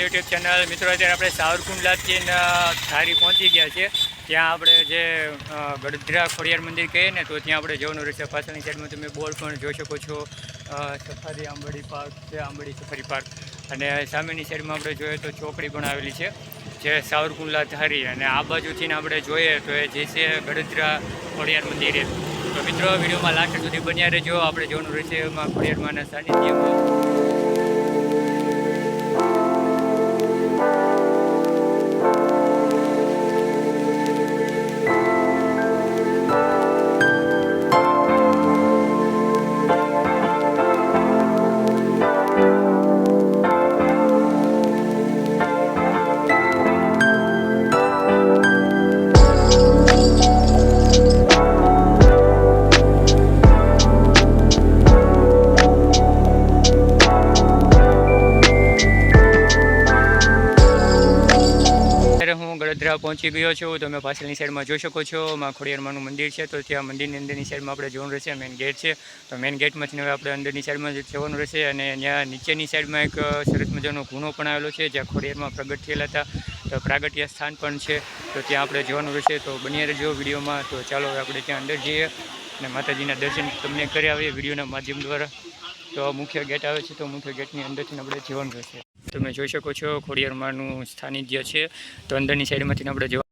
YouTube channel મિત્રો અત્યારે આપણે સાવરકુંડલાથી ધારી પહોંચી ગયા છીએ। ત્યાં આપણે જે ગળધરા ખોડિયાર મંદિર કહીએ ને તો ત્યાં આપણે જવાનું રહેશે। પાછળની સાઈડમાં તમે બોર્ડ પણ જોઈ શકો છો, સફારી આંબડી પાર્ક છે, આંબડી સફારી પાર્ક। અને સામેની સાઈડમાં આપણે જોઈએ તો ચોકડી પણ આવેલી છે જે સાવરકુંડલા ધારી। અને આ બાજુથી આપણે જોઈએ તો એ જે છે ગળધરા ખોડિયાર મંદિરે। તો મિત્રો વિડીયોમાં લાસ્ટ સુધી બન્યા રહેજો। આપણે જવાનું રહેશે એમાં ખોડિયાર માના સાનિધ્યમાં। હું ગળધરા પહોંચી ગયો છું। તમે પાછળની સાઈડમાં જોઈ શકો છો માં ખોડિયાર માનું મંદિર છે। તો ત્યાં મંદિરની અંદરની સાઈડમાં આપણે જવાનું રહેશે। મેઇન ગેટ છે, તો મેઇન ગેટમાંથી હવે આપણે અંદરની સાઈડમાં જવાનું રહેશે। અને ત્યાં નીચેની સાઈડમાં એક સરસ મજાનો ગુણો પણ આવેલો છે જ્યાં ખોડિયારમાં પ્રગટ થયેલા હતા, તો પ્રાગટ્ય સ્થાન પણ છે। તો ત્યાં આપણે જવાનું રહેશે, તો બન્યા રહેજો વિડીયોમાં। તો ચાલો આપણે ત્યાં અંદર જઈએ અને માતાજીના દર્શન તમને કરી આવીએ વિડીયોના માધ્યમ દ્વારા। તો મુખ્ય ગેટ આવે છે, તો મુખ્ય ગેટની અંદરથી આપણે જવાનું રહેશે। તમે જોઈ શકો છો ખોડિયાર માનું સ્થાનિધ્ય છે, તો અંદરની સાઈડમાંથી આપણે જવા।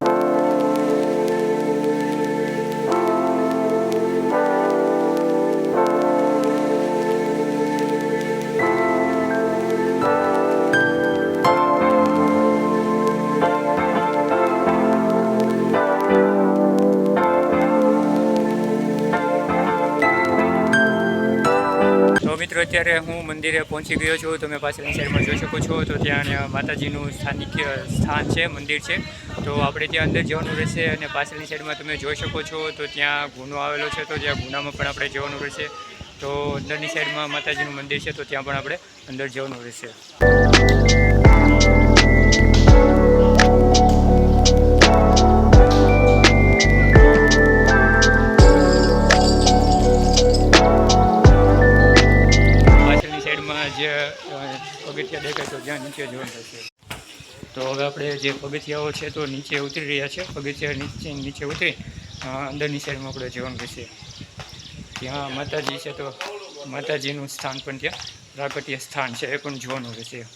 મિત્રો અત્યારે હું મંદિરે પહોંચી ગયો છું। તમે પાછળની સાઈડમાં જોઈ શકો છો, તો ત્યાં માતાજીનું સ્થાન છે, મંદિર છે। તો આપણે ત્યાં અંદર જવાનું રહેશે। અને પાછળની સાઈડમાં તમે જોઈ શકો છો તો ત્યાં ગુનો આવેલો છે, તો ત્યાં ગુનામાં પણ આપણે જવાનું રહેશે। તો અંદરની સાઈડમાં માતાજીનું મંદિર છે, તો ત્યાં પણ આપણે અંદર જવાનું રહેશે। જે પગથિયા દેખાય તો જ્યાં નીચે જવાનું રહેશે। તો હવે આપણે જે પગથિયાઓ છે તો નીચે ઉતરી રહ્યા છે। પગથિયા નીચે ઉતરી અંદરની સાઈડમાં આપણે જવાનું રહેશે। ત્યાં માતાજી છે, તો માતાજીનું સ્થાન પણ ત્યાં પ્રાગટ્ય સ્થાન છે, એ પણ જોવાનું રહેશે।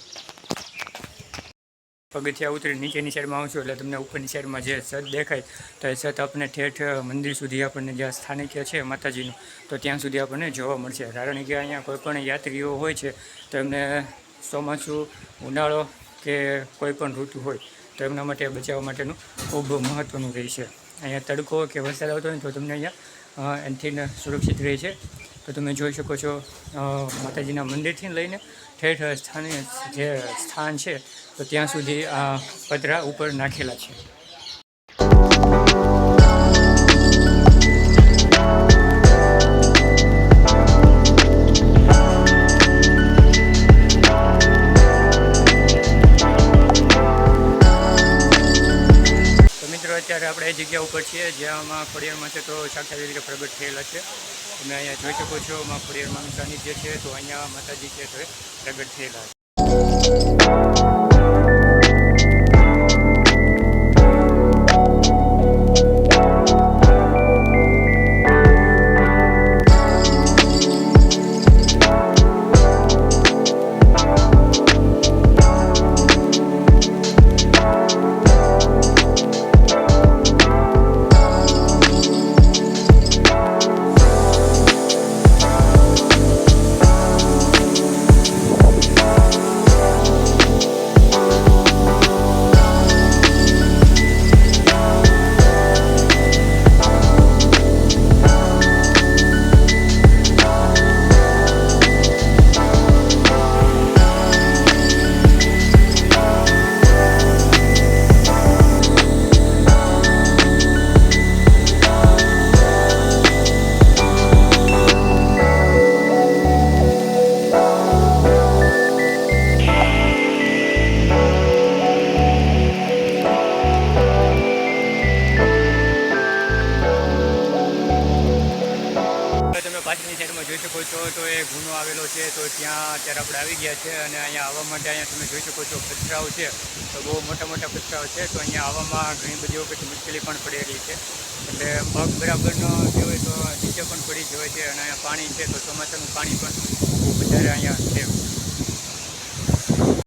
પગથિયા ઉતરી નીચેની સાઈડમાં આવશો એટલે તમને ઉપરની સાઈડમાં જે છત દેખાય તો એ છત આપણને ઠેઠ મંદિર સુધી આપણને જ્યાં સ્થાનિક છે માતાજીનું, તો ત્યાં સુધી આપણને જોવા મળશે। કારણ કે અહીંયા કોઈ પણ યાત્રીઓ હોય છે તો એમને ચોમાસું, ઉનાળો કે કોઈ પણ ઋતુ હોય તો એમના માટે બચાવવા માટેનું ખૂબ મહત્ત્વનું રહે છે। અહીંયા તડકો કે વરસાદ આવતો હોય તો તમને અહીંયા એનાથી સુરક્ષિત રહે છે। તો તમે જોઈ શકો છો માતાજીના મંદિરથી લઈને ઠેઠ સ્થાનિક જે સ્થાન છે તો ત્યાં સુધી આ પતરા ઉપર નાખેલા છે। અત્યારે આપણે એ જગ્યા ઉપર છીએ જ્યાં ખોડિયારમાં છે, તો સાક્ષાત રીતે પ્રગટ થયેલા છે। તમે અહીંયા જોઈ શકો છો ખોડિયારમાંનું સાનિધ્ય છે, તો અહીંયા માતાજી છે તો એ પ્રગટ થયેલા છે। શકો છો તો એ ગુનો આવેલો છે, તો ત્યાં અત્યારે આપણે આવી ગયા છે અને અહીંયા આવવા માટે અહીંયા તમે જોઈ શકો છો પથરાઓ છે, તો બહુ મોટા મોટા પથરાઓ છે, તો અહીંયા આવવામાં ઘણી બધી વખત મુશ્કેલી પણ પડેલી છે. એટલે પગ બરાબર ન કહેવાય તો નીચે પણ પડી જવાય છે અને અહીંયા પાણી છે, તો ચોમાસાનું પાણી પણ ખૂબ વધારે અહીંયા છે.